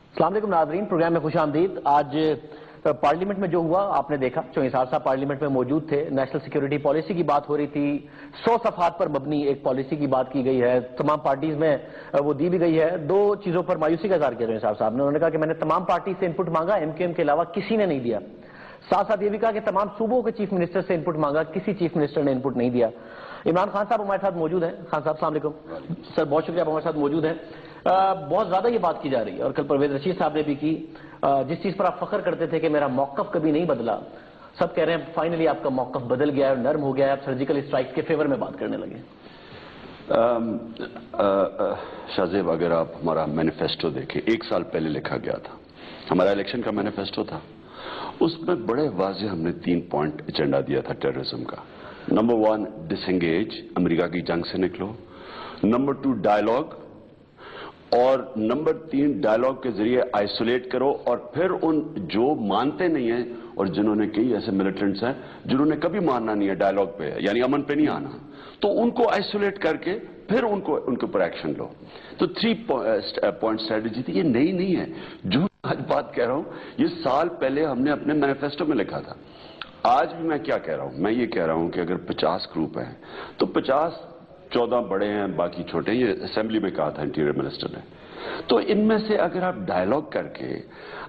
السلام علیکم ناظرین، پروگرام میں خوش آمدید۔ آج پارلیمنٹ میں جو ہوا آپ نے دیکھا، چوہنسار صاحب پارلیمنٹ میں موجود تھے، نیشنل سیکیورٹی پالیسی کی بات ہو رہی تھی، 100 صفحات پر مبنی ایک پالیسی کی بات کی گئی ہے، تمام پارٹیز میں وہ دی بھی گئی ہے۔ دو چیزوں پر مایوسی کا اظہار کیا چوہنسار صاحب نے، انہوں نے کہا کہ میں نے تمام پارٹی سے انپٹ مانگا، ایم کیو ایم کے علاوہ کسی نے نہیں دیا۔ ساتھ ساتھ یہ بھی کہا کہ تمام صوبوں کے چیف منسٹر سے انپٹ مانگا، کسی چیف منسٹر نے انپٹ نہیں دیا۔ عمران خان صاحب ہمارے ساتھ موجود ہیں۔ خان صاحب السلام علیکم سر، بہت شکریہ آپ ہمارے ساتھ موجود ہیں۔ بہت زیادہ یہ بات کی جا رہی ہے اور کل پرویز رشید صاحب نے بھی کی، جس چیز پر آپ فخر کرتے تھے کہ میرا موقف کبھی نہیں بدلا، سب کہہ رہے ہیں فائنلی آپ کا موقف بدل گیا ہے اور نرم ہو گیا ہے، آپ سرجیکل اسٹرائک کے فیور میں بات کرنے لگے۔ شاہ زیب، اگر آپ ہمارا مینیفیسٹو دیکھیں، 1 سال پہلے لکھا گیا تھا، ہمارا الیکشن کا مینیفیسٹو تھا، اس میں بڑے واضح ہم نے 3 پوائنٹ ایجنڈا دیا تھا ٹیررزم کا۔ نمبر 1 ڈس انگیج، امریکہ کی جنگ سے نکلو۔ نمبر 2 ڈائیلاگ، اور نمبر 3 ڈائیلاگ کے ذریعے آئسولیٹ کرو، اور پھر ان جو مانتے نہیں ہیں، اور جنہوں نے کئی ایسے ملیٹنٹس ہیں جنہوں نے کبھی ماننا نہیں ہے ڈائیلاگ پہ، یعنی امن پہ نہیں آنا، تو ان کو آئسولیٹ کر کے پھر ان کے اوپر ایکشن لو۔ تو 3 پوائنٹ اسٹریٹجی تھی، یہ نئی نہیں ہے۔ جو آج بات کہہ رہا ہوں یہ سال پہلے ہم نے اپنے مینیفیسٹو میں لکھا تھا۔ آج بھی میں کیا کہہ رہا ہوں، میں یہ کہہ رہا ہوں کہ اگر 50 گروپ ہیں تو 14 بڑے ہیں، باقی چھوٹے ہیں، یہ اسمبلی میں کہا تھا انٹیریئر منسٹر نے۔ تو ان میں سے اگر آپ ڈائیلاگ کر کے،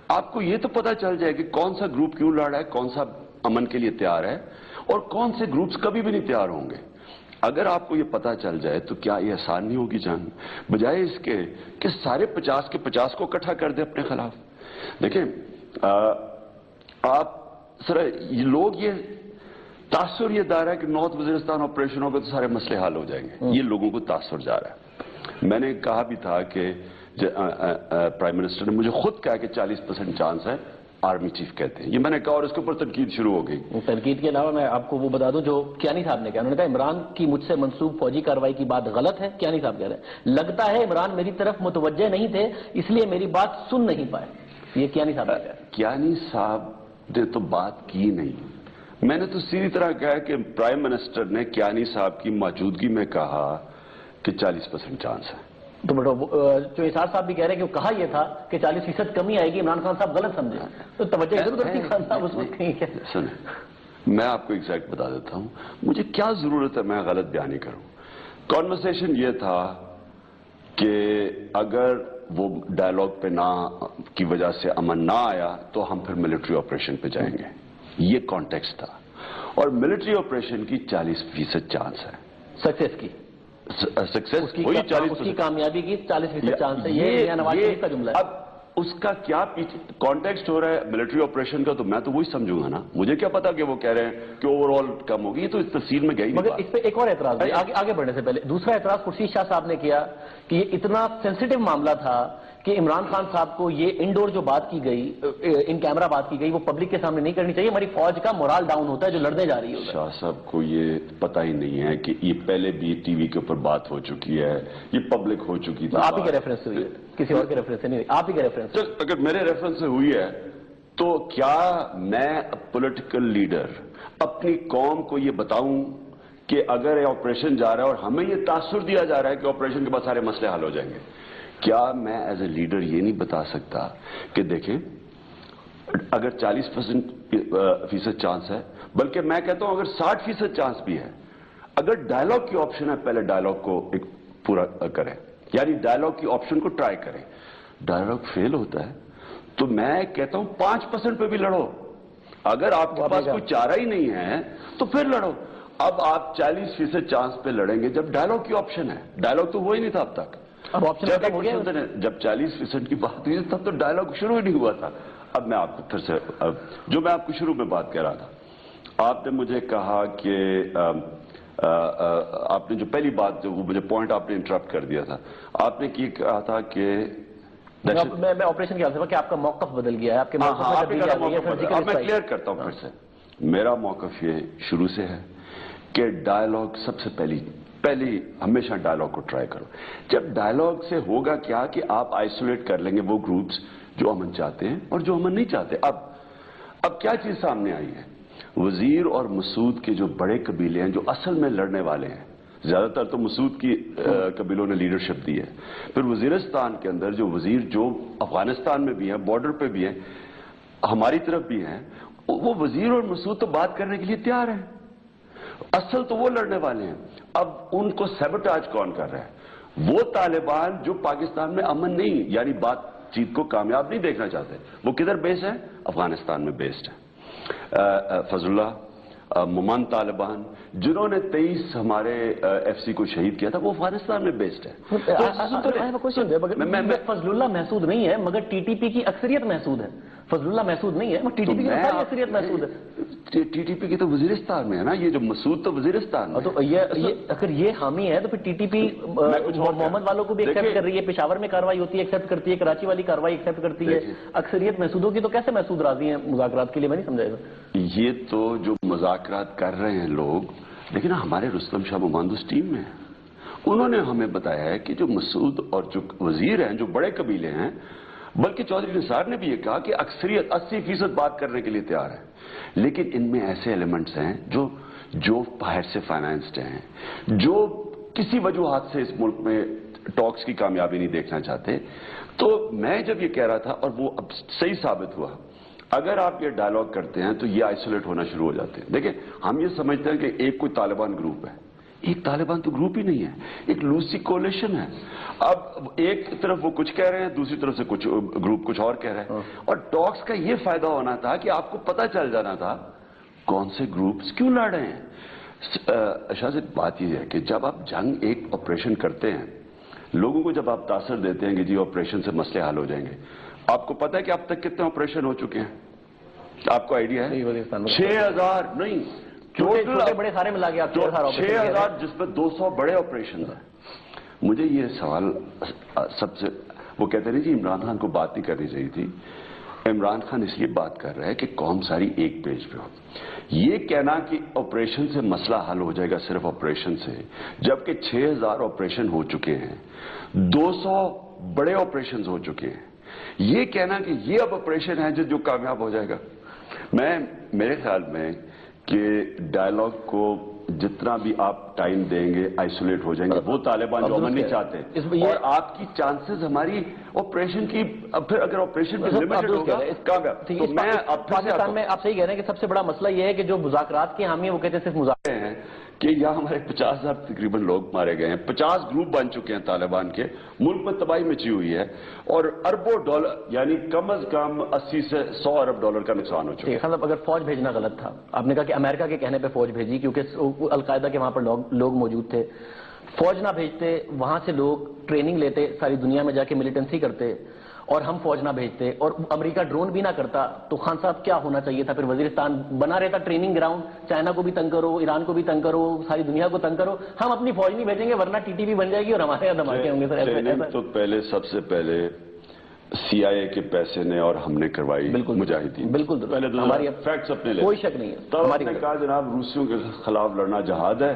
آپ کو یہ تو پتا چل جائے کہ کون سا گروپ کیوں لڑ رہا ہے، کون سا امن کے لیے تیار ہے، اور کون سے گروپس کبھی بھی نہیں تیار ہوں گے۔ اگر آپ کو یہ پتا چل جائے تو کیا یہ آسان نہیں ہوگی جنگ، بجائے اس کے کہ سارے 50 کے 50 کو اکٹھا کر دیں اپنے خلاف۔ دیکھیں آپ سر، یہ لوگ یہ تاثر یہ دار ہے کہ نارتھ وزیرستان آپریشن ہوگا تو سارے مسئلے حل ہو جائیں گے، یہ لوگوں کو تاثر جا رہا ہے۔ میں نے کہا بھی تھا کہ پرائم منسٹر نے مجھے خود کہا کہ 40% چانس ہے، آرمی چیف کہتے ہیں، یہ میں نے کہا اور اس کے اوپر تنقید شروع ہو گئی۔ تنقید کے علاوہ میں آپ کو وہ بتا دوں جو کیانی صاحب نے کہا، انہوں نے کہا عمران کی مجھ سے منسوب فوجی کارروائی کی بات غلط ہے۔ کیانی صاحب کہہ رہے ہیں لگتا ہے عمران میری طرف متوجہ نہیں تھے، اس لیے میری بات سن نہیں پائے، یہ کیانی صاحب کہہ رہے ہیں۔ کیانی صاحب نے تو بات کی نہیں، میں نے تو سیدھی طرح کہا کہ پرائم منسٹر نے کیانی صاحب کی موجودگی میں کہا کہ 40% چانس ہے۔ تو چوہنسار صاحب بھی کہہ رہے ہیں کہ وہ کہا یہ تھا کہ 40% کمی آئے گی، عمران خان صاحب غلط سمجھے، تو توجہ ضرور کرتی خان صاحب اس وقت کہیں کیا۔ سنیں، میں آپ کو ایگزیکٹ بتا دیتا ہوں، مجھے کیا ضرورت ہے میں غلط بیانی کروں۔ کانورسیشن یہ تھا کہ اگر وہ ڈائیلاگ پہ نہ کی وجہ سے امن نہ آیا تو ہم پھر ملٹری آپریشن پہ جائیں گے، یہ کانٹیکسٹ تھا، اور ملٹری آپریشن کی 40% چانس ہے سکسیس کی، سکسیس کی کامیابی کی 40% چانس ہے، یہ نواز شریف کا جملہ ہے۔ اب اس کا کیا پیچھے کانٹیکسٹ ہو رہا ہے ملٹری آپریشن کا، تو میں تو وہی سمجھوں گا نا، مجھے کیا پتا کہ وہ کہہ رہے ہیں کہ اوور آل کم ہوگی، یہ تو اس تفصیل میں گئی۔ مگر اس پہ ایک اور اعتراض ہے، آگے بڑھنے سے پہلے دوسرا اعتراض خورشید شاہ صاحب نے کیا کہ یہ اتنا سینسیٹیو معاملہ تھا کہ عمران خان صاحب کو یہ انڈور جو بات کی گئی، ان کیمرہ بات کی گئی، وہ پبلک کے سامنے نہیں کرنی چاہیے، ہماری فوج کا مورال ڈاؤن ہوتا ہے جو لڑنے جا رہی ہے۔ شاہ صاحب کو یہ پتہ ہی نہیں ہے کہ یہ پہلے بھی ٹی وی کے اوپر بات ہو چکی ہے، یہ پبلک ہو چکی تھی۔ آپ ہی کے ریفرنس سے ہوئی ہے، کسی اور کے ریفرنس سے نہیں ہوئی، آپ ہی کے ریفرنس سے۔ اگر میرے ریفرنس سے ہوئی ہے تو کیا میں پولیٹیکل لیڈر اپنی قوم کو یہ بتاؤں کہ اگر یہ آپریشن جا رہا ہے اور ہمیں یہ تاثر دیا جا رہا ہے کہ آپریشن کے بعد سارے مسئلے حل ہو جائیں گے، کیا میں ایز اے لیڈر یہ نہیں بتا سکتا کہ دیکھیں اگر 40% چانس ہے، بلکہ میں کہتا ہوں اگر 60% چانس بھی ہے، اگر ڈائیلاگ کی آپشن ہے پہلے ڈائیلاگ کو ایک پورا کریں، یعنی ڈائیلاگ کی آپشن کو ٹرائی کریں، ڈائیلاگ فیل ہوتا ہے تو میں کہتا ہوں 5% پہ بھی لڑو، اگر آپ کے پاس کوئی چارہ ہی نہیں ہے تو پھر لڑو۔ اب آپ 40% چانس پہ لڑیں گے جب ڈائیلاگ کی آپشن ہے، ڈائیلاگ تو وہ ہی نہیں تھا اب تک، جب 40% کی بات ہوئی تب تو ڈائیلاگ شروع ہی نہیں ہوا تھا۔ اب میں آپ کو پھر سے جو میں آپ کو شروع میں بات کہہ رہا تھا، آپ نے مجھے کہا کہ آپ نے جو پہلی بات جو مجھے پوائنٹ آپ نے انٹرپٹ کر دیا تھا، آپ نے کہا تھا کہ میں آپریشن کی حالت میں کہ آپ کا موقف بدل گیا ہے، آپ کے موقف میں تبدیلی آ گئی ہے۔ اب میں کلیئر کرتا ہوں پھر سے، میرا موقف یہ شروع سے ہے کہ ڈائیلاگ سب سے پہلی ہمیشہ ڈائیلاگ کو ٹرائی کرو۔ جب ڈائیلاگ سے ہوگا کیا کہ آپ آئسولیٹ کر لیں گے وہ گروپس جو امن چاہتے ہیں اور جو امن نہیں چاہتے۔ اب کیا چیز سامنے آئی ہے، وزیر اور مسعود کے جو بڑے قبیلے ہیں جو اصل میں لڑنے والے ہیں، زیادہ تر تو مسعود کی قبیلوں نے لیڈرشپ دی ہے، پھر وزیرستان کے اندر جو وزیر جو افغانستان میں بھی ہیں، بارڈر پہ بھی ہیں، ہماری طرف بھی ہیں، وہ وزیر اور مسعود تو بات کرنے کے لیے تیار ہیں، اصل تو وہ لڑنے والے ہیں۔ اب ان کو سیبوٹاج کون کر رہا ہے؟ وہ طالبان جو پاکستان میں امن نہیں، یعنی بات چیت کو کامیاب نہیں دیکھنا چاہتے۔ وہ کدھر بیس ہے؟ افغانستان میں بیسڈ ہے۔ فضل اللہ مومن طالبان جنہوں نے 23 ہمارے ایف سی کو شہید کیا تھا، وہ افغانستان میں بیسڈ ہے۔ فضل اللہ محسود نہیں ہے مگر ٹی ٹی پی کی اکثریت محسود ہے۔ فضل اللہ محسود نہیں ہے مگر ٹی ٹی پی کی ساری اکثریت محسود ہے۔ ٹی ٹی پی کی تو وزیرستان میں ہے نا، یہ جو مسعود تو وزیرستان میں۔ تو اگر یہ حامی ہے تو پھر ٹی ٹی پی محمد والوں کو بھی ایکسپٹ کر رہی ہے، پشاور میں کاروائی ہوتی ہے ایکسپٹ کرتی ہے، کراچی والی کاروائی ایکسپٹ کرتی ہے، اکثریت محسودوں کی، تو کیسے محسود راضی ہیں مذاکرات کے لیے؟ میں نہیں سمجھا گا۔ یہ تو جو مذاکرات کر رہے ہیں لوگ، لیکن ہمارے رستم شاہ مماندس ٹیم میں ہیں، انہوں نے ہمیں بتایا ہے کہ جو مسعود اور جو وزیر ہیں جو بڑے قبیلے ہیں، بلکہ چودھری نثار نے بھی یہ کہا کہ اکثریت 80% بات کرنے کے لیے تیار ہے، لیکن ان میں ایسے ایلیمنٹس ہیں جو باہر سے فائنانسڈ ہیں، جو کسی وجوہات سے اس ملک میں ٹاکس کی کامیابی نہیں دیکھنا چاہتے۔ تو میں جب یہ کہہ رہا تھا، اور وہ اب صحیح ثابت ہوا، اگر آپ یہ ڈائیلاگ کرتے ہیں تو یہ آئسولیٹ ہونا شروع ہو جاتے ہیں۔ دیکھیں، ہم یہ سمجھتے ہیں کہ ایک کوئی طالبان گروپ ہے، ایک طالبان تو گروپ ہی نہیں ہے، ایک لوسی کولیشن ہے۔ اب ایک طرف وہ کچھ کہہ رہے ہیں، دوسری طرف سے کچھ گروپ کچھ اور کہہ رہے ہیں، اور ٹاکس کا یہ فائدہ ہونا تھا کہ آپ کو پتہ چل جانا تھا کون سے گروپس کیوں لڑ رہے ہیں۔ شاہ صاحب، بات یہ ہے کہ جب آپ جنگ ایک آپریشن کرتے ہیں، لوگوں کو جب آپ تاثر دیتے ہیں کہ جی آپریشن سے مسئلے حل ہو جائیں گے، آپ کو پتہ ہے کہ اب تک کتنے آپریشن ہو چکے ہیں؟ آپ کو آئیڈیا ہے؟ 6000 نہیں، چھوٹے بڑے سارے ملا کے 6000، جس میں 200 بڑے آپریشن ہیں۔ مجھے یہ سوال سب سے، وہ کہتے ہیں جی عمران خان کو بات نہیں کرنی چاہیے تھی۔ عمران خان اس لیے بات کر رہا ہے کہ قوم ساری ایک پیج پہ ہو۔ یہ کہنا کہ آپریشن سے مسئلہ حل ہو جائے گا صرف آپریشن سے، جبکہ 6000 آپریشن ہو چکے ہیں، 200 بڑے آپریشن ہو چکے ہیں، یہ کہنا کہ یہ اب آپریشن ہے جو کامیاب ہو جائے گا، میرے خیال میں کہ ڈائیلاگ کو جتنا بھی آپ ٹائم دیں گے آئسولیٹ ہو جائیں گے۔ وہ طالبان جو امن نہیں چاہتے، اور آپ کی چانسز ہماری آپریشن کی، پھر اگر آپریشن بھی لمیٹڈ ہوگا، پاکستان میں آپ صحیح کہہ رہے ہیں کہ سب سے بڑا مسئلہ یہ ہے کہ جو مذاکرات کے حامی ہیں وہ کہتے ہیں صرف مذاکرات ہیں کہ یہاں ہمارے 50,000 تقریباً لوگ مارے گئے ہیں، 50 گروپ بن چکے ہیں طالبان کے، ملک میں تباہی مچی ہوئی ہے، اور اربوں ڈالر یعنی کم از کم 80 سے 100 ارب ڈالر کا نقصان ہو چکا ہے۔ اگر فوج بھیجنا غلط تھا، آپ نے کہا کہ امریکہ کے کہنے پہ فوج بھیجی کیونکہ القاعدہ کے وہاں پر لوگ موجود تھے، فوج نہ بھیجتے، وہاں سے لوگ ٹریننگ لیتے، ساری دنیا میں جا کے ملیٹنسی کرتے، اور ہم فوج نہ بھیجتے، اور امریکہ ڈرون بھی نہ کرتا، تو خان صاحب کیا ہونا چاہیے تھا؟ پھر وزیرستان بنا رہتا ٹریننگ گراؤنڈ، چائنا کو بھی تنگ کرو، ایران کو بھی تنگ کرو، ساری دنیا کو تنگ کرو، ہم اپنی فوج نہیں بھیجیں گے ورنہ ٹی ٹی پی بن جائے گی اور ہمارے یہاں دھماکے ہوں گے۔ سر تو پہلے سب سے پہلے سی آئی اے کے پیسے نے اور ہم نے کروائی مجاہدین، بالکل پہلے تو فیکٹس اپنے لے، کوئی شک نہیں ہے۔ تب ہم نے کہا جناب روسیوں کے خلاف لڑنا جہاد ہے،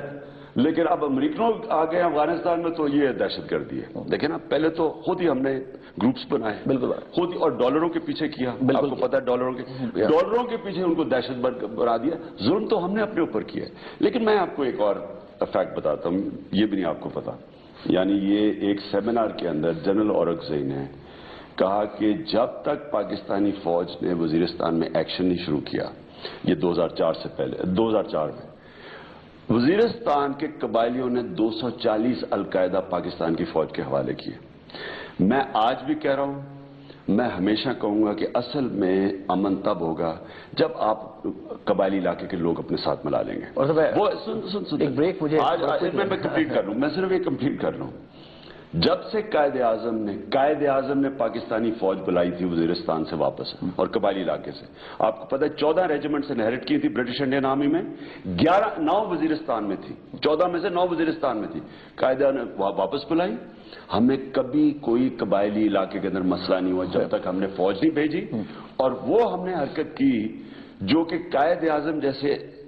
لیکن اب امریکنوں آ گئے افغانستان میں تو یہ دہشت گردی ہے۔ دیکھیں نا، پہلے تو خود ہی ہم نے گروپس بنائے، بالکل خود ہی، اور ڈالروں کے پیچھے کیا، آپ کو پتا ہے ڈالروں کے پیچھے ان کو دہشت گرد بنا دیا، ظلم تو ہم نے اپنے اوپر کیا ہے۔ لیکن میں آپ کو ایک اور فیکٹ بتاتا ہوں، یہ بھی نہیں آپ کو پتا، یعنی یہ ایک سیمینار کے اندر جنرل اورکزئی نے کہا کہ جب تک پاکستانی فوج نے وزیرستان میں ایکشن نہیں شروع کیا، یہ 2004 سے پہلے، 2004 میں وزیرستان کے قبائلیوں نے 240 القاعدہ پاکستان کی فوج کے حوالے کیے۔ میں آج بھی کہہ رہا ہوں، میں ہمیشہ کہوں گا کہ اصل میں امن تب ہوگا جب آپ قبائلی علاقے کے لوگ اپنے ساتھ ملا لیں گے۔ وہ ایک بریک مجھے میں کمپلیٹ کر لوں، میں صرف یہ کمپلیٹ کر لوں۔ جب سے قائد اعظم نے پاکستانی فوج بلائی تھی وزیرستان سے واپس اور قبائلی علاقے سے، آپ کو پتہ ہے 14 ریجیمنٹ سے انہیرٹ کی تھی برٹش انڈین آرمی میں، 9 وزیرستان میں تھی، 14 میں سے 9 وزیرستان میں تھی، قائد اعظم نے واپس بلائی۔ ہمیں کبھی کوئی قبائلی علاقے کے اندر مسئلہ نہیں ہوا جب تک ہم نے فوج نہیں بھیجی، اور وہ ہم نے حرکت کی جو کہ قائد اعظم جیسے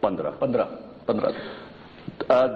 15।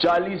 40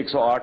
108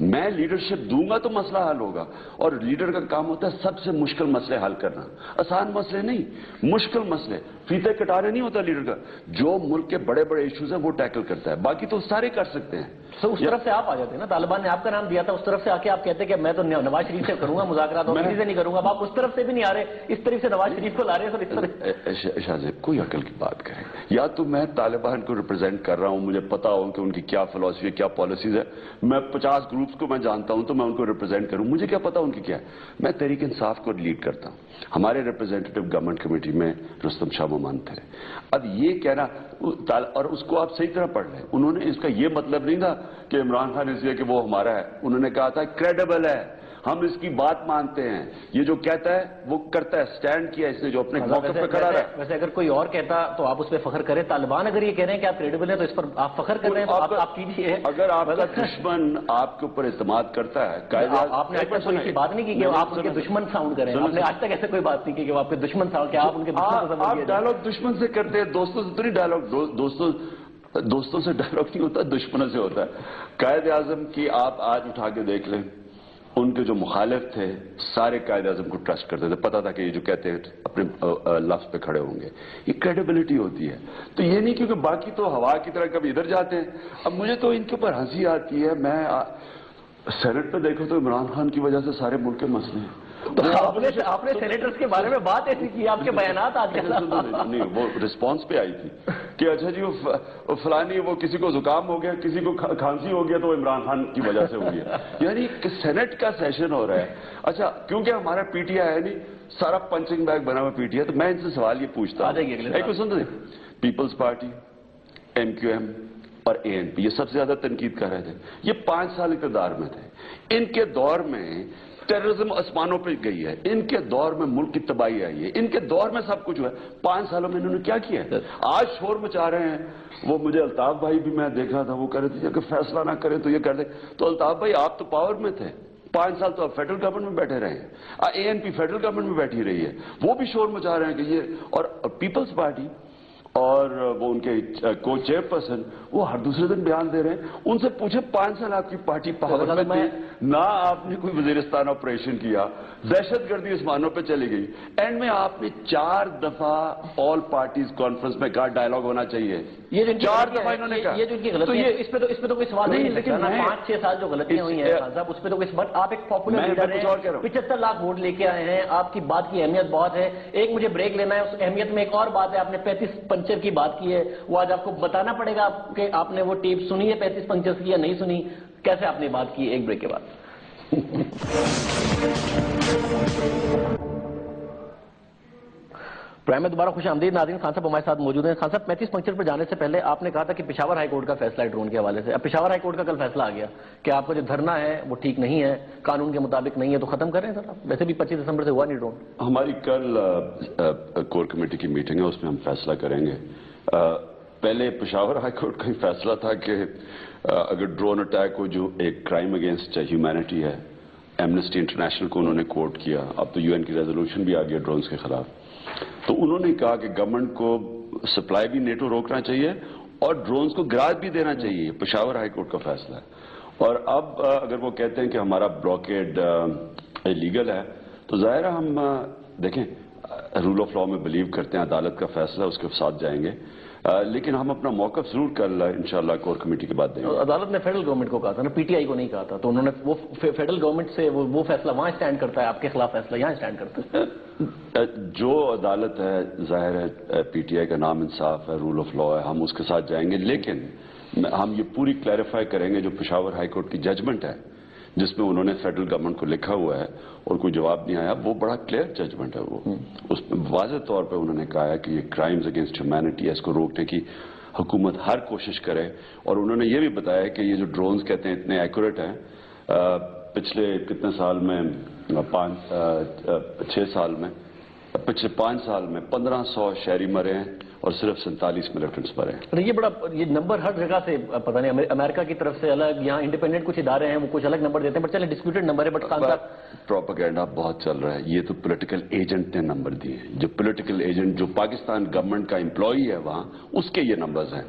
میں لیڈرشپ دوں گا تو مسئلہ حل ہوگا, اور لیڈر کا کام ہوتا ہے سب سے مشکل مسئلے حل کرنا. آسان مسئلے نہیں, مشکل مسئلے. فیتے کٹانے نہیں ہوتا لیڈر کا. جو ملک کے بڑے بڑے ایشوز ہیں وہ ٹیکل کرتا ہے, باقی تو سارے کر سکتے ہیں. تو اس طرف سے آپ آ جاتے ہیں نا, طالبان نے آپ کا نام دیا تھا, اس طرف سے آ کے آپ کہتے ہیں کہ میں تو نواز شریف سے کروں گا مذاکرات اور کسی سے نہیں کروں گا. آپ اس طرف سے بھی نہیں آ رہے, اس طرف سے نواز شریف کو لا رہے ہیں. سر اس طرح شاہ زیب کوئی عقل کی بات کریں, یا تو میں طالبان کو ریپرزینٹ کر رہا ہوں, مجھے پتا ہو کہ ان کی کیا فلسفی ہے, کیا پالیسیز ہے. میں 50 گروپس کو میں جانتا ہوں تو میں ان کو ریپرزینٹ کروں, مجھے کیا پتا ان کی کیا ہے. میں تحریک انصاف کو لیڈ کرتا ہوں. ہمارے ریپرزینٹیٹو گورنمنٹ کمیٹی میں رستم شاہ مومن تھے. اب یہ کہنا, اور اس کو آپ صحیح طرح پڑھ لیں, انہوں نے اس کا یہ مطلب نہیں تھا کہ عمران خان اس لیے کہ وہ ہمارا ہے. انہوں نے کہا تھا کریڈیبل ہے, ہم اس کی بات مانتے ہیں, یہ جو کہتا ہے وہ کرتا ہے, سٹینڈ کیا اس نے جو اپنے موقف پہ کھڑا رہا. ویسے اگر کوئی اور کہتا تو آپ اس پہ فخر کریں. طالبان اگر یہ کہہ رہے ہیں کہ آپ کریڈیبل ہیں تو اس پر آپ فخر کر رہے ہیں, تو آپ کیجیے. اگر آپ کا دشمن آپ کے اوپر اعتماد کرتا ہے, آپ نے آج تک کوئی بات نہیں کی کہ آپ ان کے دشمن ساؤنڈ کریں. آپ نے آج تک ایسے کوئی بات نہیں کی کہ وہ آپ کے دشمن ساؤنڈ, کہ آپ ان کے دشمن. آپ ڈائلاگ دشمن سے کرتے ہیں, دوستوں سے تو نہیں ڈائلاگ. دوستوں سے ڈائلاگ نہیں ہوتا, دشمنوں سے ہوتا ہے. قائد اعظم کی آپ آج اٹھا کے دیکھ لیں, ان کے جو مخالف تھے سارے قائد اعظم کو ٹرسٹ کرتے تھے, پتا تھا کہ یہ جو کہتے ہیں اپنے لفظ پہ کھڑے ہوں گے. یہ کریڈیبلٹی ہوتی ہے. تو یہ نہیں کیونکہ باقی تو ہوا کی طرح کبھی ادھر جاتے ہیں. اب مجھے تو ان کے اوپر ہنسی آتی ہے. میں سینٹ پہ دیکھو تو عمران خان کی وجہ سے سارے ملک کے مسئلے ہیں. آپ نے سینیٹرز کے بارے میں بات ایسی کی, آپ کے بیانات آج نہیں, وہ رسپانس پہ آئی تھی کہ اچھا جی وہ فلانی, وہ کسی کو زکام ہو گیا, کسی کو کھانسی ہو گیا تو وہ عمران خان کی وجہ سے ہو گیا. یعنی سینٹ کا سیشن ہو رہا ہے. اچھا کیونکہ ہمارا پی ٹی آئی ہے نہیں, سارا پنچنگ بیگ بنا ہوا پی ٹی آئی, تو میں ان سے سوال یہ پوچھتا ہوں, سن People's Party, M Q M اور اے این پی, یہ سب سے زیادہ تنقید کر رہے تھے. یہ 5 سال اقتدار میں تھے. ان کے دور میں ٹیررزم آسمانوں پہ گئی ہے, ان کے دور میں ملک کی تباہی آئی ہے, ان کے دور میں سب کچھ ہوا ہے. 5 سالوں میں انہوں نے کیا کیا ہے؟ آج شور مچا رہے ہیں. وہ مجھے الطاف بھائی بھی میں دیکھ رہا تھا, وہ کہہ رہے تھے کہ فیصلہ نہ کریں تو یہ کر دیں. تو الطاف بھائی آپ تو پاور میں تھے, 5 سال تو آپ فیڈرل گورنمنٹ میں بیٹھے رہے ہیں. اے این پی فیڈرل گورنمنٹ میں بیٹھی رہی ہے, وہ بھی شور مچا رہے ہیں کہ یہ, اور پیپلز پارٹی اور وہ ان کے کو چیئر پرسن وہ ہر دوسرے دن بیان دے رہے ہیں. ان سے پوچھیں 5 سال آپ کی پارٹی پاور میں تھی, نہ آپ نے کوئی وزیرستان آپریشن کیا, دہشت گردی آسمانوں پہ چلی گئی. اینڈ میں آپ نے 4 دفعہ آل پارٹیز کانفرنس میں کہا ڈائلاگ ہونا چاہیے. یہ 4 دفعہ انہوں نے کہا. یہ جو ان کی غلطی ہے, اس پہ تو کوئی سوال نہیں, لیکن 5-6 سال جو غلطیاں ہوئی ہیں صاحب, اس پہ تو کوئی بات. آپ ایک پاپولر لیڈر ہیں, 75 لاکھ ووٹ لے کے آئے ہیں, آپ کی بات کی اہمیت بہت ہے. ایک مجھے بریک لینا ہے, اس اہمیت میں ایک اور بات ہے, آپ نے 35 پنچر کی بات کی ہے, وہ آج آپ کو بتانا پڑے گا کہ آپ نے وہ ٹیپ سنی ہے 35 پنچر کی یا نہیں سنی, کیسے آپ نے بات کی. ایک بریک کے بعد پرائم میں دوبارہ خوش آمدید. ناظرین, خان صاحب ہمارے ساتھ موجود ہیں. خان صاحب 35 پنچر پر جانے سے پہلے آپ نے کہا تھا کہ پشاور ہائی کورٹ کا فیصلہ ہے ڈرون کے حوالے سے. اب پشاور ہائی کورٹ کا کل فیصلہ آ گیا کہ آپ کا جو دھرنا ہے وہ ٹھیک نہیں ہے, قانون کے مطابق نہیں ہے, تو ختم کریں سر. ویسے بھی 25 دسمبر سے ہوا نہیں ڈرون. ہماری کل کور کمیٹی کی میٹنگ ہے, اس میں ہم فیصلہ کریں گے. پہلے پشاور ہائی کورٹ کا ہی فیصلہ تھا کہ اگر ڈرون اٹیک ہو جو ایک کرائم اگینسٹ ہیومینٹی ہے, ایمنسٹی انٹرنیشنل کو انہوں نے کوٹ کیا. اب تو یو این کی ریزولوشن بھی آ گیا ڈرونز کے خلاف. تو انہوں نے کہا کہ گورنمنٹ کو سپلائی بھی نیٹو روکنا چاہیے اور ڈرونز کو گراج بھی دینا چاہیے. پشاور ہائی کورٹ کا فیصلہ ہے. اور اب اگر وہ کہتے ہیں کہ ہمارا بلاکیڈ لیگل ہے, تو ظاہر ہے ہم دیکھیں رول آف لا میں بلیو کرتے ہیں, عدالت کا فیصلہ اس کے ساتھ جائیں گے, لیکن ہم اپنا موقف ضرور کل انشاءاللہ کور کمیٹی کے بعد دیں گے. عدالت نے فیڈرل گورنمنٹ کو کہا تھا نا, پی ٹی آئی کو نہیں کہا تھا, تو انہوں نے وہ فیڈرل گورنمنٹ سے وہ فیصلہ وہاں اسٹینڈ کرتا ہے, آپ کے خلاف فیصلہ یہاں اسٹینڈ کرتا ہے. جو عدالت ہے ظاہر ہے پی ٹی آئی کا نام انصاف ہے, رول آف لا ہے, ہم اس کے ساتھ جائیں گے. لیکن ہم یہ پوری کلیریفائی کریں گے جو پشاور ہائی کورٹ کی ججمنٹ ہے جس میں انہوں نے فیڈرل گورنمنٹ کو لکھا ہوا ہے اور کوئی جواب نہیں آیا, وہ بڑا کلیئر ججمنٹ ہے. وہ اس میں واضح طور پہ انہوں نے کہا ہے کہ یہ کرائمز اگینسٹ ہیومینٹی ہے, اس کو روکنے کی حکومت ہر کوشش کرے. اور انہوں نے یہ بھی بتایا کہ یہ جو ڈرونز کہتے ہیں اتنے ایکوریٹ ہیں, پچھلے کتنے سال میں 6 سال میں, پچھلے 5 سال میں 1500 شہری مرے ہیں اور صرف 47 ملیٹنٹس مرے ہیں. یہ بڑا یہ نمبر ہر جگہ سے پتہ نہیں, امریکہ کی طرف سے الگ, یہاں انڈیپینڈنٹ کچھ ادارے ہیں وہ کچھ الگ نمبر دیتے ہیں, بٹ چلے ڈسپیوٹڈ نمبر ہے. بٹ پروپیگنڈا بہت چل رہا ہے. یہ تو پولیٹیکل ایجنٹ نے نمبر دیے, جو پولیٹیکل ایجنٹ جو پاکستان گورنمنٹ کا امپلائی ہے وہاں, اس کے یہ نمبرز ہیں.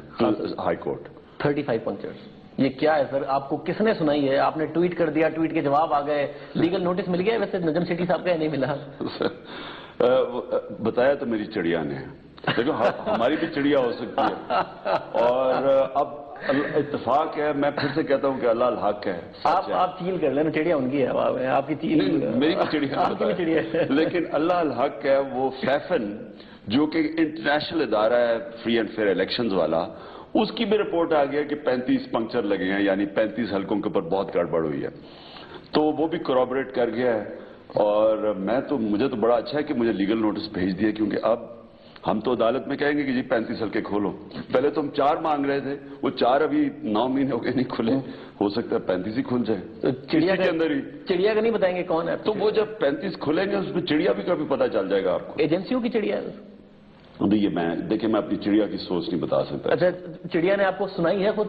ہائی کورٹ 35 پنچرز یہ کیا ہے سر؟ آپ کو کس نے سنائی ہے؟ آپ نے ٹویٹ کر دیا, ٹویٹ کے جواب آ گئے, لیگل نوٹس مل گیا ویسے نجم سیٹھی صاحب کا یا نہیں ملا؟ بتایا تو میری چڑیا نے. دیکھو ہماری بھی چڑیا ہو سکتی ہے, اور اب اتفاق ہے, میں پھر سے کہتا ہوں کہ اللہ الحق ہے. آپ چیل کر لیں, چڑیا ان کی ہے, آپ کی چیل میری بھی چڑیا ہے, لیکن اللہ الحق ہے وہ فیفن جو کہ انٹرنیشنل ادارہ ہے فری اینڈ فیئر الیکشنز والا, اس کی بھی رپورٹ آ گیا کہ 35 پنکچر لگے ہیں, یعنی 35 حلقوں کے اوپر بہت گڑبڑ ہوئی ہے. تو وہ بھی کورابریٹ کر گیا ہے, اور مجھے تو بڑا اچھا ہے کہ مجھے لیگل نوٹس بھیج دیا, کیونکہ اب ہم تو عدالت میں کہیں گے کہ جی 35 حلقے کھولو. پہلے تو ہم 4 مانگ رہے تھے, وہ 4 ابھی 9 مہینے ہو گئے نہیں کھلے, ہو سکتا ہے 35 ہی کھل جائے. تو چڑیا کے اندر ہی چڑیا کا نہیں بتائیں گے کون ہے؟ تو وہ جب 35 کھلیں گے اس میں چڑیا بھی کبھی پتہ چل جائے گا آپ کو. ایجنسیوں کی چڑیا ہے؟ دیکھیں میں اپنی چڑیا کی سوچ نہیں بتا سکتا. اچھا, چڑیا نے آپ کو سنائی ہے خود؟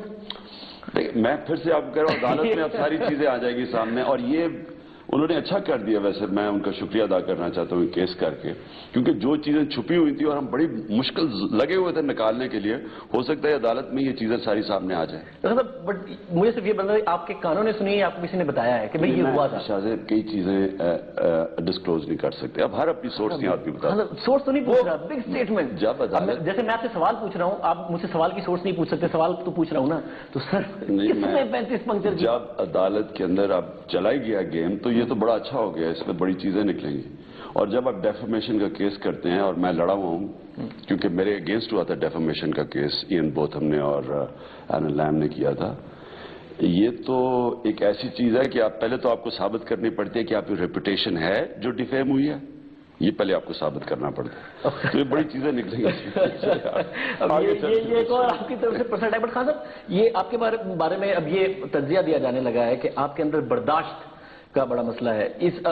میں پھر سے آپ کو کہہ رہا ہوں, عدالت میں اب ساری چیزیں آ جائے گی سامنے, اور یہ انہوں نے اچھا کر دیا. ویسے میں ان کا شکریہ ادا کرنا چاہتا ہوں کیس کر کے, کیونکہ جو چیزیں چھپی ہوئی تھی اور ہم بڑی مشکل لگے ہوئے تھے نکالنے کے لیے, ہو سکتا ہے عدالت میں یہ چیزیں ساری سامنے آ جائیں. بٹ مجھے صرف یہ بتا دیں, آپ کے کانوں نے سنی ہے, آپ کو کسی نے بتایا ہے کہ بھئی یہ ہوا تھا؟ شاہزیب کئی چیزیں ڈسکلوز نہیں کر سکتے, اب ہر اپنی سورس نہیں آدمی بتا. سورس تو نہیں پوچھ رہا, بگ اسٹیٹمنٹ. جیسے میں آپ سے سوال پوچھ رہا ہوں, آپ مجھ سے سوال کی سورس نہیں پوچھ سکتے, سوال تو پوچھ رہا ہوں نا. تو سر کس نے 35 پنکچر کی؟ جب عدالت کے اندر اب چلا گیا گیم تو یہ تو بڑا اچھا ہو گیا, اس میں بڑی چیزیں نکلیں گی. اور جب آپ ڈیفامیشن کا کیس کرتے ہیں, اور میں لڑا ہوا ہوں کیونکہ میرے اگینسٹ ہوا تھا ڈیفامیشن کا کیس, ایئن بوتھم نے اور ایلن لیم نے کیا تھا. یہ تو ایک ایسی چیز ہے کہ پہلے تو آپ کو ثابت کرنی پڑتی ہے کہ آپ کی ریپوٹیشن ہے جو ڈیفیم ہوئی ہے, یہ پہلے آپ کو ثابت کرنا پڑتا ہے. تو یہ بڑی چیزیں نکلیں گی. یہ ایک اور آپ کی طرف سے پرسنٹ ہے. بٹ خان صاحب, یہ آپ کے بارے میں اب یہ تجزیہ دیا جانے لگا ہے کہ آپ کے اندر برداشت کا بڑا مسئلہ ہے. ایک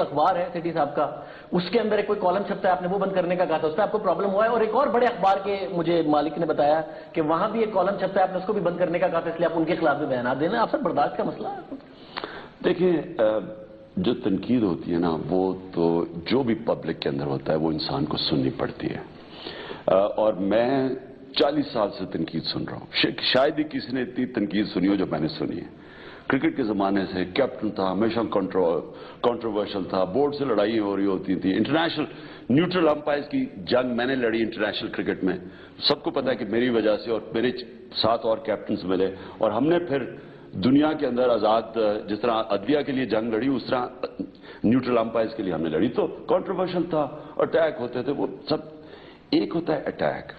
اخبار ہے سیٹھی صاحب کا, اس کے اندر ایک کوئی کالم چھپتا ہے, آپ نے وہ بند کرنے کا کہا تھا, اس پہ آپ کو پرابلم ہوا ہے. اور ایک اور بڑے اخبار کے مجھے مالک نے بتایا کہ وہاں بھی ایک کالم چھپتا ہے, آپ نے اس کو بھی بند کرنے کا کہا تھا, اس لیے آپ ان کے خلاف بھی بیانات دینا. آپ سر برداشت کا مسئلہ ہے. دیکھیں جو تنقید ہوتی ہے نا, وہ تو جو بھی پبلک کے اندر ہوتا ہے وہ انسان کو سننی پڑتی ہے. اور میں 40 سال سے تنقید سن رہا ہوں, شاید ہی کسی نے اتنی تنقید سنی ہو جو میں نے سنی ہے. کرکٹ کے زمانے سے کیپٹن تھا, ہمیشہ کنٹروورشل تھا, بورڈ سے لڑائی ہو رہی ہوتی تھی, انٹرنیشنل نیوٹرل امپائرز کی جنگ میں نے لڑی انٹرنیشنل کرکٹ میں. سب کو پتا ہے کہ میری وجہ سے, اور میرے 7 اور کیپٹنز ملے, اور ہم نے پھر دنیا کے اندر آزاد, جس طرح عدلیہ کے لیے جنگ لڑی, اس طرح نیوٹرل امپائرز کے لیے ہم نے لڑی. تو کنٹروورشل تھا, اٹیک ہوتے تھے, وہ سب. ایک ہوتا ہے اٹیک,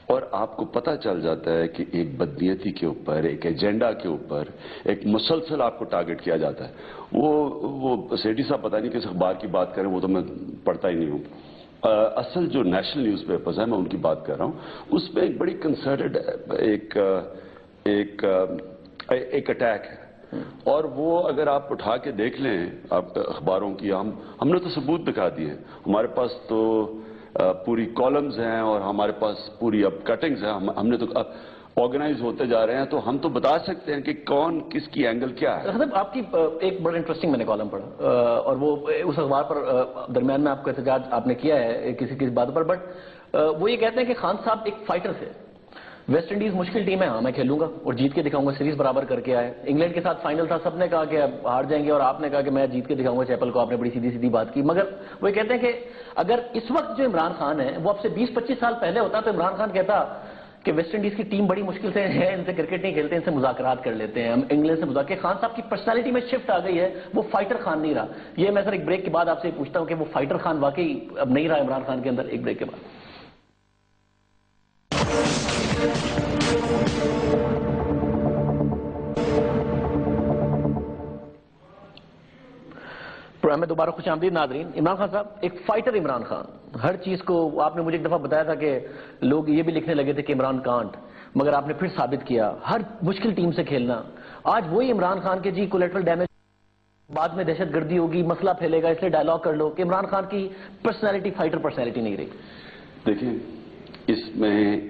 اور آپ کو پتہ چل جاتا ہے کہ ایک بدنیتی کے اوپر, ایک ایجنڈا کے اوپر, ایک مسلسل آپ کو ٹارگٹ کیا جاتا ہے. وہ سیٹھی صاحب پتہ نہیں کس اخبار کی بات کریں, وہ تو میں پڑھتا ہی نہیں ہوں. اصل جو نیشنل نیوز پیپرز ہیں میں ان کی بات کر رہا ہوں, اس میں ایک بڑی کنسرٹڈ ایک اٹیک ہے. اور وہ اگر آپ اٹھا کے دیکھ لیں آپ اخباروں کی, ہم نے تو ثبوت دکھا دیے, ہمارے پاس تو پوری کالمز ہیں, اور ہمارے پاس پوری اب کٹنگز ہیں, ہم نے تو اب آرگنائز ہوتے جا رہے ہیں, تو ہم تو بتا سکتے ہیں کہ کون کس کی اینگل کیا ہے. آپ کی ایک بڑا انٹرسٹنگ میں نے کالم پڑھا, اور وہ اس اخبار پر درمیان میں آپ کا احتجاج آپ نے کیا ہے کسی بات پر, بٹ وہ یہ کہتے ہیں کہ خان صاحب ایک فائٹر تھے. ویسٹ انڈیز مشکل ٹیم ہے, ہاں میں کھیلوں گا اور جیت کے دکھاؤں گا, سیریز برابر کر کے آئے. انگلینڈ کے ساتھ فائنل تھا, سب نے کہا کہ اب ہار جائیں گے, اور آپ نے کہا کہ میں جیت کے دکھاؤں گا چیپل کو. آپ نے بڑی سیدھی بات کی. مگر وہ یہ کہتے ہیں کہ اگر اس وقت جو عمران خان ہے وہ اب سے 20-25 سال پہلے ہوتا تو عمران خان کہتا کہ ویسٹ انڈیز کی ٹیم بڑی مشکل سے ہے, ان سے کرکٹ نہیں کھیلتے, ان سے مذاکرات کر لیتے ہیں, ہم انگلینڈ سے مذاکرات. خان صاحب کی پرسنالٹی میں شفٹ آ گئی ہے, وہ فائٹر خان نہیں رہا. یہ میں سر ایک بریک کے بعد آپ سے پوچھتا ہوں کہ وہ فائٹر خان واقعی اب نہیں رہا عمران خان کے اندر. ایک بریک کے بعد. پروگرام میں دوبارہ خوش آمدید ناظرین. عمران خان صاحب ایک فائٹر عمران خان, ہر چیز کو آپ نے مجھے ایک دفعہ بتایا تھا کہ لوگ یہ بھی لکھنے لگے تھے کہ عمران کانٹ, مگر آپ نے پھر ثابت کیا ہر مشکل ٹیم سے کھیلنا. آج وہی عمران خان کے جی کولیٹرل ڈیمیج, بعد میں دہشت گردی ہوگی, مسئلہ پھیلے گا, اس لیے ڈائلاگ کر لو, کہ عمران خان کی پرسنالٹی فائٹر پرسنالٹی نہیں رہی. دیکھیں اس میں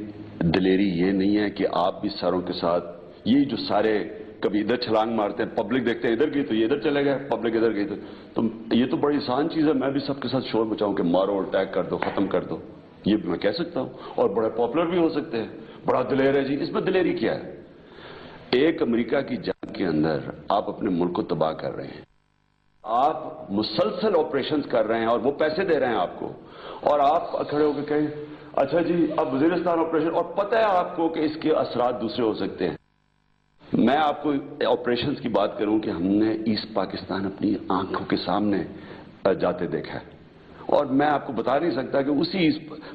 دلیری یہ نہیں ہے کہ آپ بھی ساروں کے ساتھ, یہ جو سارے کبھی ادھر چھلانگ مارتے ہیں, پبلک دیکھتے ہیں ادھر گئی تو یہ ادھر چلے گئے, پبلک ادھر گئی تو یہ تو بڑی آسان چیز ہے. میں بھی سب کے ساتھ شور مچاؤں کہ مارو, اٹیک کر دو, ختم کر دو, یہ بھی میں کہہ سکتا ہوں, اور بڑے پاپولر بھی ہو سکتے ہیں, بڑا دلیر ہے جی. اس میں دلیری کیا ہے؟ ایک امریکہ کی جنگ کے اندر آپ اپنے ملک کو تباہ کر رہے ہیں، آپ مسلسل آپریشنز کر رہے ہیں اور وہ پیسے دے رہے ہیں آپ کو، اور آپ کھڑے ہو کے کہیں اچھا جی اب وزیرستان آپریشن، اور پتہ ہے آپ کو کہ اس کے اثرات دوسرے ہو سکتے ہیں۔ میں آپ کو آپریشنز کی بات کروں کہ ہم نے ایسٹ پاکستان اپنی آنکھوں کے سامنے جاتے دیکھا ہے، اور میں آپ کو بتا نہیں سکتا کہ اسی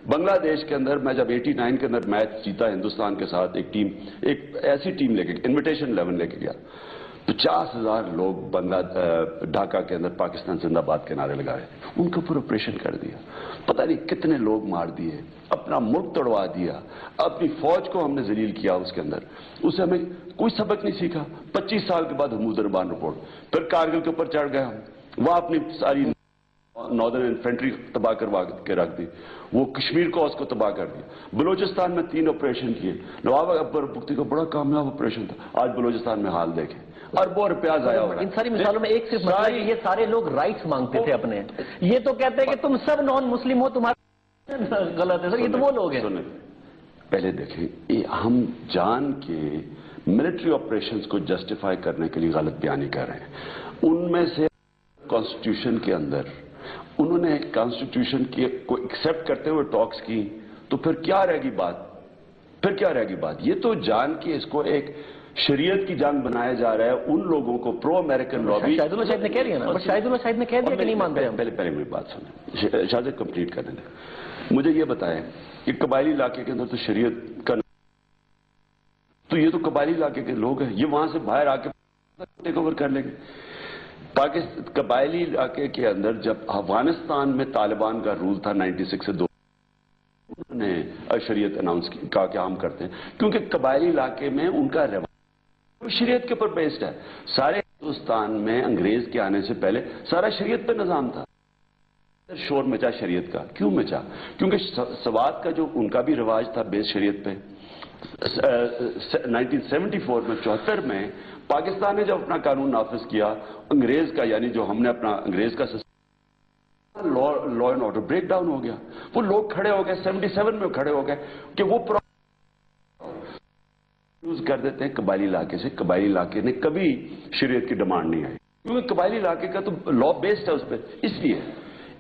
بنگلہ دیش کے اندر میں جب 89 کے اندر میچ جیتا ہندوستان کے ساتھ، ایک ایسی ٹیم لے کے انویٹیشن 11 لے کے گیا، 50,000 لوگ ڈھاکہ کے اندر پاکستان زندہ باد کے نعرے لگائے، ان کے اوپر آپریشن کر دیا، پتہ نہیں کتنے لوگ مار دیے، اپنا ملک توڑوا دیا، اپنی فوج کو ہم نے ذلیل کیا اس کے اندر، اسے ہمیں کوئی سبق نہیں سیکھا۔ 25 سال کے بعد حمود اربان رپورٹ، پھر کارگل کے اوپر چڑھ گئے ہم، وہاں اپنی ساری ناردرن انفینٹری تباہ کروا کے رکھ دی، وہ کشمیر کو اس کو تباہ کر دیا۔ بلوچستان میں 3 آپریشن کیے، نواب اکبر بگٹی کا بڑا کامیاب آپریشن تھا، آج بلوچستان میں حال دیکھیں، اربوں روپیہ ضائع ہو رہا ہے۔ ان ساری مثالوں میں ایک صرف مسئلہ ہے کہ یہ سارے لوگ رائٹس مانگتے تھے اپنے، یہ تو کہتے ہیں کہ تم سب نان مسلم ہو، تمہارا غلط ہے سر، یہ تو وہ لوگ ہیں۔ پہلے دیکھیں، ہم جان کے ملٹری آپریشنز کو جسٹیفائی کرنے کے لیے غلط بیانی کر رہے ہیں۔ ان میں سے کانسٹیٹیوشن کے اندر انہوں نے کانسٹیٹیوشن کو ایکسپٹ کرتے ہوئے ٹاکس کی، تو پھر کیا رہے گی بات؟ یہ تو جان کے اس کو ایک شریعت کی جنگ بنایا جا رہا ہے، ان لوگوں کو پرو امریکن لابی۔ شاہد اللہ صاحب نے کہہ دیا نا، شاہد اللہ صاحب نے کہہ دیا کہ نہیں مانتے ہم۔ پہلے میری بات سنیں، شاہد کمپلیٹ کرنے دیں، مجھے یہ بتائیں کہ قبائلی علاقے کے اندر تو شریعت کا، تو یہ تو قبائلی علاقے کے لوگ ہیں، یہ وہاں سے باہر آ کے ٹیک اوور کر لیں گے۔ قبائلی علاقے کے اندر جب افغانستان میں طالبان کا رول تھا 96 سے 2، انہوں نے شریعت اناؤنس کا کہ ہم کرتے ہیں، کیونکہ قبائلی علاقے میں ان کا رواج شریعت کے اوپر بیسڈ ہے۔ سارے ہندوستان میں انگریز کے آنے سے پہلے سارا شریعت پہ نظام تھا۔ شور مچا شریعت کا، کیوں مچا؟ کیونکہ سوات کا جو ان کا بھی رواج تھا بیس شریعت پہ۔ 1974 میں 74 میں پاکستان نے جب اپنا قانون نافذ کیا انگریز کا، یعنی جو ہم نے اپنا انگریز کا law and order break down ہو گیا، وہ لوگ کھڑے ہو گئے 77 میں کھڑے ہو گئے کہ وہ یوز کر دیتے ہیں قبائلی علاقے سے۔ قبائلی علاقے نے کبھی شریعت کی ڈیمانڈ نہیں آئی، کیونکہ قبائلی علاقے کا تو لا بیسڈ ہے اس پہ۔ اس لیے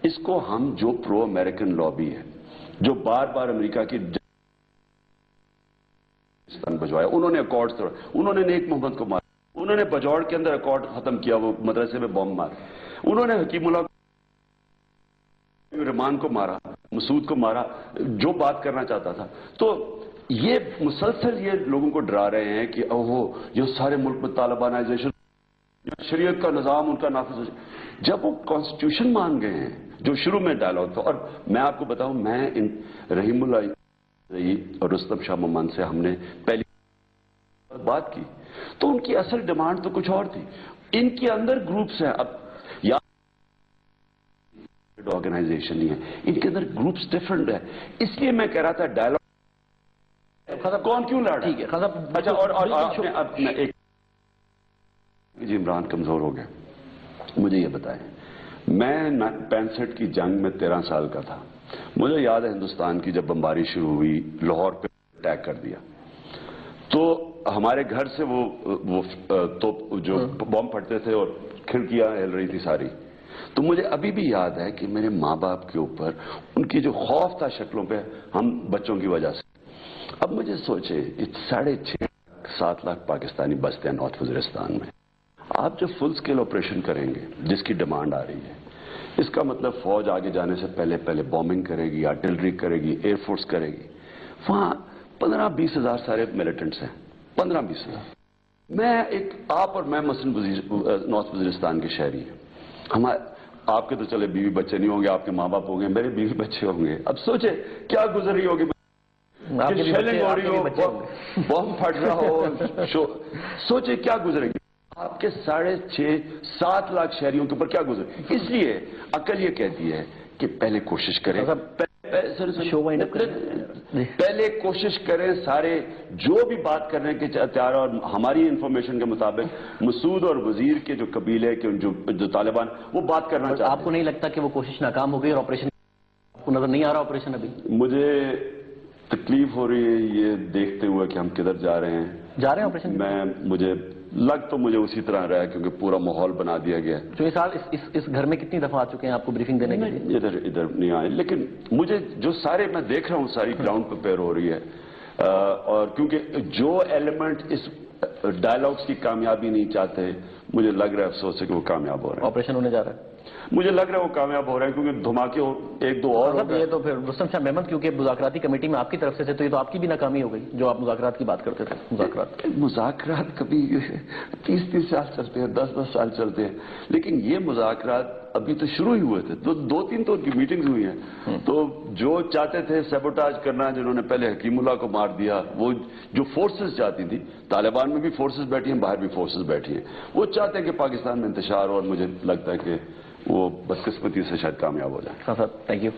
اس کو ہم جو پرو امریکن لابی ہے، جو بار بار امریکہ کی بجوایا، انہوں نے اکارڈ توڑا، انہوں نے نیک محمد کو مارا، انہوں نے بجوڑ کے اندر اکارڈ ختم کیا، وہ مدرسے میں بم مار، انہوں نے حکیم اللہ رحمان کو مارا، مسعود کو مارا، جو بات کرنا چاہتا تھا۔ تو یہ مسلسل یہ لوگوں کو ڈرا رہے ہیں کہ اوہو یہ سارے ملک میں طالبانائزیشن، شریعت کا نظام ان کا نافذ ہو جائے۔ جب وہ کانسٹیٹیوشن مان گئے ہیں، جو شروع میں ڈائلاگ تھا، اور میں آپ کو بتاؤں، میں رحیم اللہ اور رستم شاہ ممن سے ہم نے پہلی بات کی تو ان کی اصل ڈیمانڈ تو کچھ اور تھی۔ ان کے اندر گروپس ہیں، اب یا آرگنائزیشن نہیں ہے، ان کے اندر گروپس ڈفرنٹ ہے۔ اس لیے میں کہہ رہا تھا ڈائلاگ کون کیوں لڑ رہا ہے؟ اچھا، اور ایک جی عمران کمزور ہو گیا، مجھے یہ بتائیں، میں 65 کی جنگ میں 13 سال کا تھا، مجھے یاد ہے ہندوستان کی جب بمباری شروع ہوئی، لاہور پہ اٹیک کر دیا، تو ہمارے گھر سے وہ جو بم پھٹتے تھے اور کھڑکیاں ہل رہی تھی ساری، تو مجھے ابھی بھی یاد ہے کہ میرے ماں باپ کے اوپر ان کی جو خوف تھا شکلوں پہ، ہم بچوں کی وجہ سے۔ اب مجھے سوچے 6.5-7 لاکھ پاکستانی بستے ہیں نارتھ وزیرستان میں، آپ جب فل سکیل آپریشن کریں گے جس کی ڈیمانڈ آ رہی ہے، اس کا مطلب فوج آگے جانے سے پہلے بومبنگ کرے گی، آرٹلری کرے گی، ایئر فورس کرے گی، وہاں 15-20 ہزار سارے ملیٹنٹس ہیں، 15-20 ہزار۔ آپ اور میں مثلاً نارتھ وزیرستان کے شہری ہیں، آپ کے تو چلے بیوی بچے نہیں ہوں گے، آپ کے ماں باپ ہوں گے، میرے بیوی بچے ہوں گے۔ اب سوچے کیا گزر رہی ہوگی، شیلنگ ہو رہی ہو، بم پھٹ رہا ہو، سوچے کیا گزرے گی آپ کے 6.5-7 لاکھ شہریوں کے اوپر، کیا گزرے۔ اس لیے عقل یہ کہتی ہے کہ پہلے کوشش کریں، پہلے کوشش کریں، سارے جو بھی بات کرنے کے تیار، اور ہماری انفارمیشن کے مطابق مسعود اور وزیر کے جو قبیلے کے جو طالبان وہ بات کرنا چاہتے ہیں۔ آپ کو نہیں لگتا کہ وہ کوشش ناکام ہو گئی اور آپریشن آپ کو نظر نہیں آ رہا آپریشن ابھی؟ مجھے تکلیف ہو رہی ہے یہ دیکھتے ہوئے کہ ہم کدھر جا رہے ہیں۔ جا رہے ہیں آپریشن؟ مجھے لگ تو مجھے اسی طرح رہا ہے کیونکہ پورا ماحول بنا دیا گیا ہے. چوہے صاحب اس گھر میں کتنی دفعہ آ چکے ہیں آپ کو بریفنگ دینے کے لیے؟ ادھر نہیں آئے, لیکن مجھے جو سارے میں دیکھ رہا ہوں ساری گراؤنڈ پہ پیر ہو رہی ہے, اور کیونکہ جو ایلیمنٹ اس ڈائلاگس کی کامیابی نہیں چاہتے, مجھے لگ رہا ہے افسوس ہے کہ وہ کامیاب ہو رہے ہیں. آپریشن ہونے جا رہا ہے, مجھے لگ رہا ہے وہ کامیاب ہو رہے ہیں کیونکہ دھماکے ایک دو اور ہو گئے. یہ تو پھر رستم شاہ محمد کیونکہ مذاکراتی کمیٹی میں آپ کی طرف سے تھے, تو یہ تو آپ کی بھی ناکامی ہو گئی جو آپ مذاکرات کی بات کرتے تھے. مذاکرات کبھی 30 سال چلتے ہیں, 10 سال چلتے ہیں, لیکن یہ مذاکرات ابھی تو شروع ہی ہوئے تھے. 2-3 تو ان کی میٹنگز ہوئی ہیں. تو جو چاہتے تھے سیبوٹاج کرنا, جنہوں نے پہلے حکیم اللہ کو مار دیا, وہ جو فورسز چاہتی تھی, طالبان میں بھی فورسز بیٹھی ہیں, باہر بھی فورسز بیٹھی ہیں, وہ چاہتے ہیں کہ پاکستان میں انتشار, اور مجھے لگتا ہے کہ وہ بدقسمتی سے شاید کامیاب ہو جائے. ہاں سر, تھینک یو.